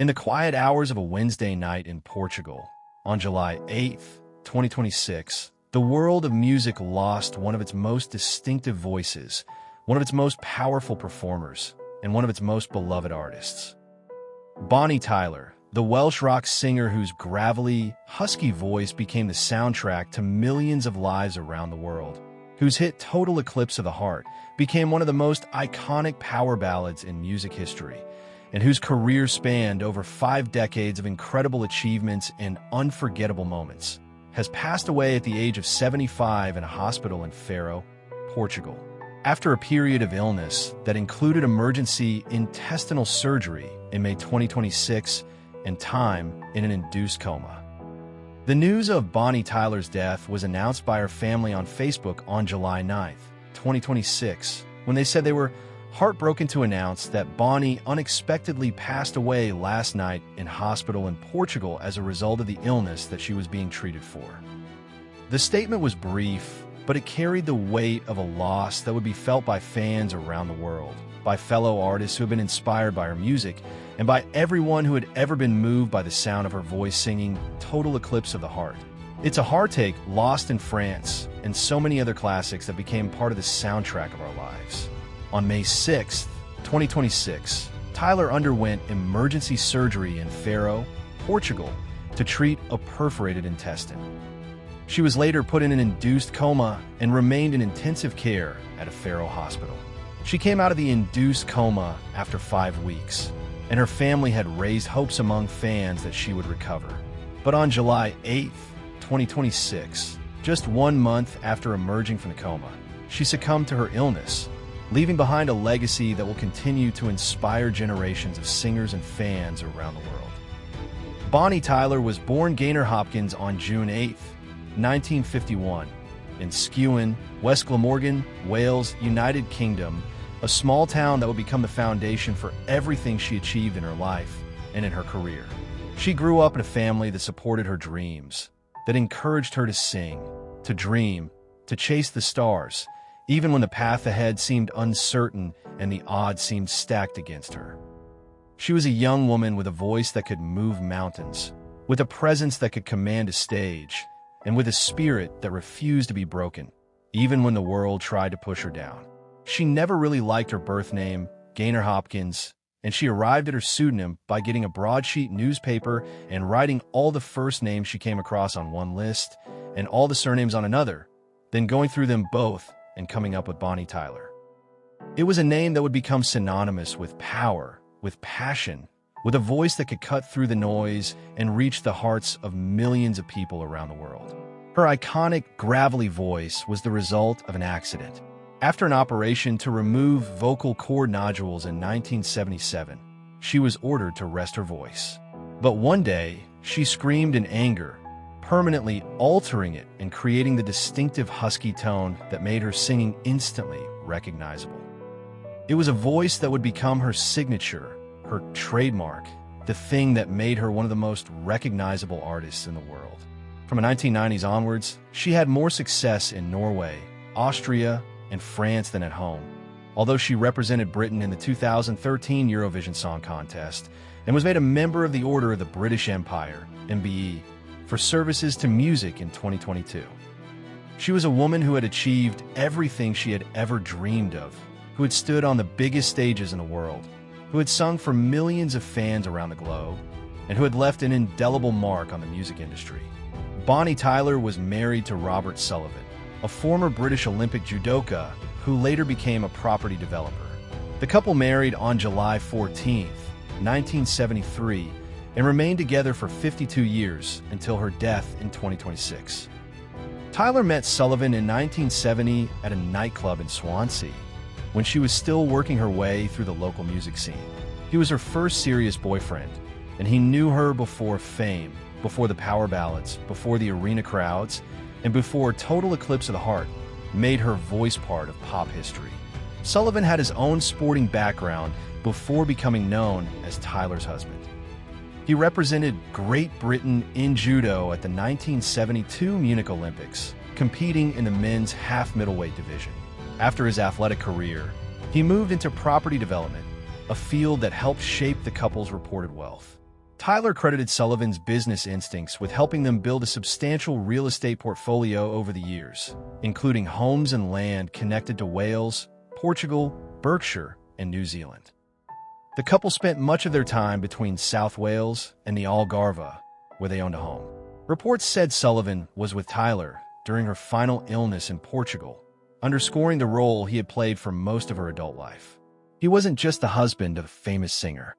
In the quiet hours of a Wednesday night in Portugal, on July 8th, 2026, the world of music lost one of its most distinctive voices, one of its most powerful performers, and one of its most beloved artists. Bonnie Tyler, the Welsh rock singer whose gravelly, husky voice became the soundtrack to millions of lives around the world, whose hit Total Eclipse of the Heart became one of the most iconic power ballads in music history, and whose career spanned over 5 decades of incredible achievements and unforgettable moments, has passed away at the age of 75 in a hospital in Faro, Portugal, after a period of illness that included emergency intestinal surgery in May 2026 and time in an induced coma. The news of Bonnie Tyler's death was announced by her family on Facebook on July 9th, 2026, when they said they were heartbroken to announce that Bonnie unexpectedly passed away last night in hospital in Portugal as a result of the illness that she was being treated for. The statement was brief, but it carried the weight of a loss that would be felt by fans around the world, by fellow artists who have been inspired by her music, and by everyone who had ever been moved by the sound of her voice singing Total Eclipse of the Heart. It's a hard take, Lost in France, and so many other classics that became part of the soundtrack of our lives. On May 6th, 2026, Tyler underwent emergency surgery in Faro, Portugal, to treat a perforated intestine. She was later put in an induced coma and remained in intensive care at a Faro hospital. She came out of the induced coma after 5 weeks, and her family had raised hopes among fans that she would recover. But on July 8th, 2026, just 1 month after emerging from the coma, she succumbed to her illness, leaving behind a legacy that will continue to inspire generations of singers and fans around the world. Bonnie Tyler was born Gaynor Hopkins on June 8, 1951, in Skewen, West Glamorgan, Wales, United Kingdom, a small town that would become the foundation for everything she achieved in her life and in her career. She grew up in a family that supported her dreams, that encouraged her to sing, to dream, to chase the stars, even when the path ahead seemed uncertain and the odds seemed stacked against her. She was a young woman with a voice that could move mountains, with a presence that could command a stage, and with a spirit that refused to be broken, even when the world tried to push her down. She never really liked her birth name, Gaynor Hopkins, and she arrived at her pseudonym by getting a broadsheet newspaper and writing all the first names she came across on one list and all the surnames on another, then going through them both and coming up with Bonnie Tyler. It was a name that would become synonymous with power, with passion, with a voice that could cut through the noise and reach the hearts of millions of people around the world. Her iconic, gravelly voice was the result of an accident. After an operation to remove vocal cord nodules in 1977, she was ordered to rest her voice. But one day, she screamed in anger, permanently altering it and creating the distinctive husky tone that made her singing instantly recognizable. It was a voice that would become her signature, her trademark, the thing that made her one of the most recognizable artists in the world. From the 1990s onwards, she had more success in Norway, Austria, and France than at home, although she represented Britain in the 2013 Eurovision Song Contest and was made a member of the Order of the British Empire, MBE, for services to music in 2022. She was a woman who had achieved everything she had ever dreamed of, who had stood on the biggest stages in the world, who had sung for millions of fans around the globe, and who had left an indelible mark on the music industry. Bonnie Tyler was married to Robert Sullivan, a former British Olympic judoka who later became a property developer. The couple married on July 14, 1973, and remained together for 52 years until her death in 2026. Tyler met Sullivan in 1970 at a nightclub in Swansea, when she was still working her way through the local music scene. He was her first serious boyfriend, and he knew her before fame, before the power ballads, before the arena crowds, and before Total Eclipse of the Heart made her voice part of pop history. Sullivan had his own sporting background before becoming known as Tyler's husband. He represented Great Britain in judo at the 1972 Munich Olympics, competing in the men's half-middleweight division. After his athletic career, he moved into property development, a field that helped shape the couple's reported wealth. Tyler credited Sullivan's business instincts with helping them build a substantial real estate portfolio over the years, including homes and land connected to Wales, Portugal, Berkshire, and New Zealand. The couple spent much of their time between South Wales and the Algarve, where they owned a home. Reports said Sullivan was with Tyler during her final illness in Portugal, underscoring the role he had played for most of her adult life. He wasn't just the husband of a famous singer.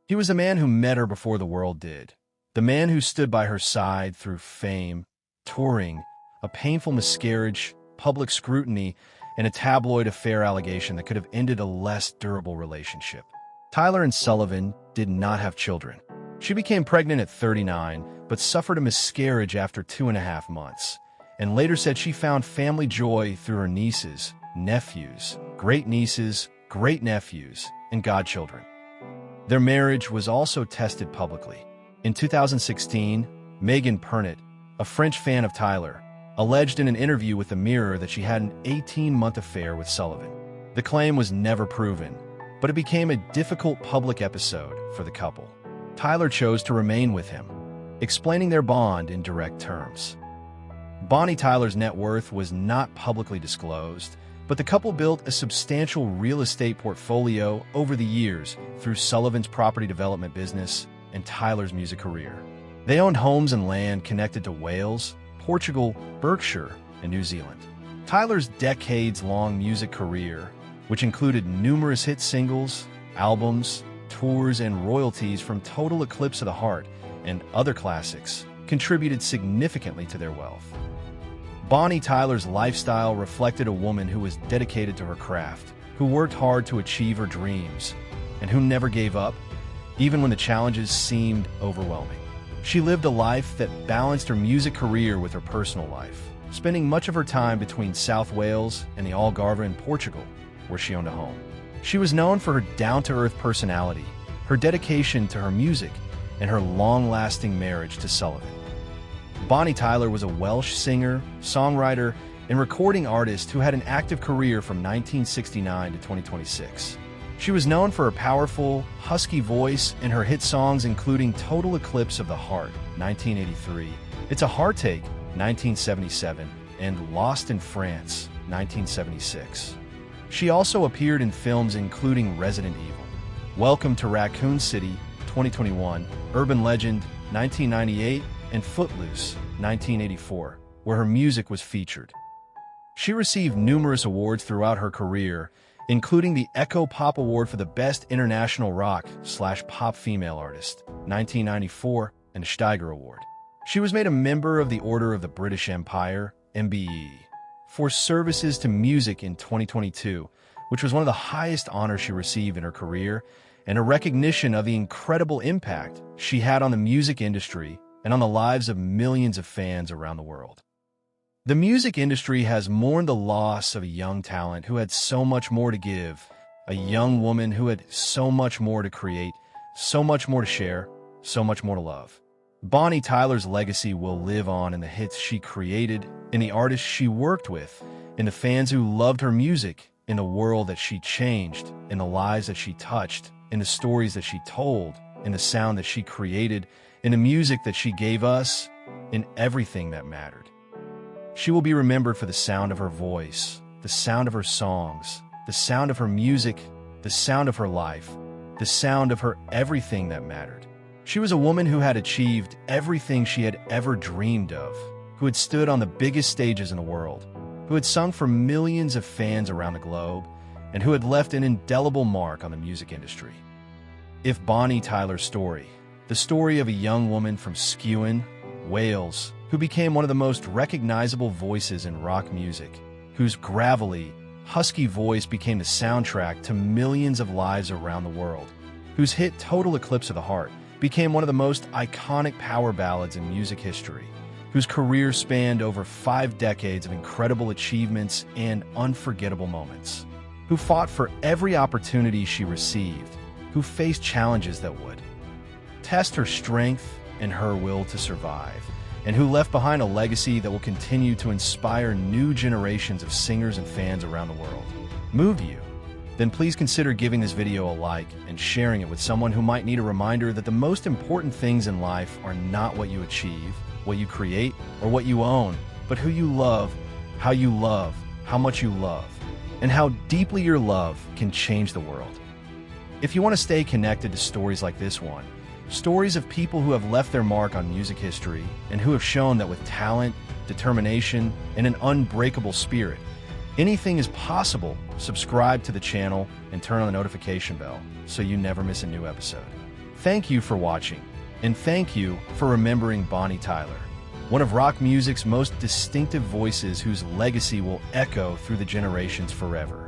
He was a man who met her before the world did, the man who stood by her side through fame, touring, a painful miscarriage, public scrutiny, and a tabloid affair allegation that could have ended a less durable relationship. Tyler and Sullivan did not have children. She became pregnant at 39, but suffered a miscarriage after 2.5 months, and later said she found family joy through her nieces, nephews, great-nieces, great-nephews, and godchildren. Their marriage was also tested publicly. In 2016, Megan Pernot, a French fan of Tyler, alleged in an interview with The Mirror that she had an 18-month affair with Sullivan. The claim was never proven, but it became a difficult public episode for the couple. Tyler chose to remain with him, explaining their bond in direct terms. Bonnie Tyler's net worth was not publicly disclosed, but the couple built a substantial real estate portfolio over the years through Sullivan's property development business and Tyler's music career. They owned homes and land connected to Wales, Portugal, Berkshire, and New Zealand. Tyler's decades-long music career, which included numerous hit singles, albums, tours, and royalties from Total Eclipse of the Heart and other classics, contributed significantly to their wealth. Bonnie Tyler's lifestyle reflected a woman who was dedicated to her craft, who worked hard to achieve her dreams, and who never gave up, even when the challenges seemed overwhelming. She lived a life that balanced her music career with her personal life, spending much of her time between South Wales and the Algarve in Portugal, where she owned a home. She was known for her down-to-earth personality, her dedication to her music, and her long-lasting marriage to Sullivan. Bonnie Tyler was a Welsh singer, songwriter, and recording artist who had an active career from 1969 to 2026. She was known for her powerful, husky voice and her hit songs including Total Eclipse of the Heart, 1983, It's a Heartache, 1977, and Lost in France, 1976. She also appeared in films including Resident Evil, Welcome to Raccoon City, 2021, Urban Legend, 1998, and Footloose, 1984, where her music was featured. She received numerous awards throughout her career, including the Echo Pop Award for the Best International Rock/Pop Female Artist, 1994, and a Steiger Award. She was made a member of the Order of the British Empire, MBE, for services to music in 2022, which was one of the highest honors she received in her career, and a recognition of the incredible impact she had on the music industry and on the lives of millions of fans around the world. The music industry has mourned the loss of a young talent who had so much more to give, a young woman who had so much more to create, so much more to share, so much more to love. Bonnie Tyler's legacy will live on in the hits she created, in the artists she worked with, in the fans who loved her music, in the world that she changed, in the lives that she touched, in the stories that she told, in the sound that she created, in the music that she gave us, in everything that mattered. She will be remembered for the sound of her voice, the sound of her songs, the sound of her music, the sound of her life, the sound of her everything that mattered. She was a woman who had achieved everything she had ever dreamed of, who had stood on the biggest stages in the world, who had sung for millions of fans around the globe, and who had left an indelible mark on the music industry. If Bonnie Tyler's story, the story of a young woman from Skewen, Wales, who became one of the most recognizable voices in rock music, whose gravelly, husky voice became the soundtrack to millions of lives around the world, whose hit Total Eclipse of the Heart became one of the most iconic power ballads in music history, whose career spanned over 5 decades of incredible achievements and unforgettable moments, who fought for every opportunity she received, who faced challenges that would test her strength and her will to survive, and who left behind a legacy that will continue to inspire new generations of singers and fans around the world. Move you. then please consider giving this video a like and sharing it with someone who might need a reminder that the most important things in life are not what you achieve, what you create, or what you own, but who you love, how much you love, and how deeply your love can change the world. If you want to stay connected to stories like this one, stories of people who have left their mark on music history and who have shown that with talent, determination, and an unbreakable spirit, anything is possible, subscribe to the channel and turn on the notification bell so you never miss a new episode. Thank you for watching, and thank you for remembering Bonnie Tyler, one of rock music's most distinctive voices whose legacy will echo through the generations forever.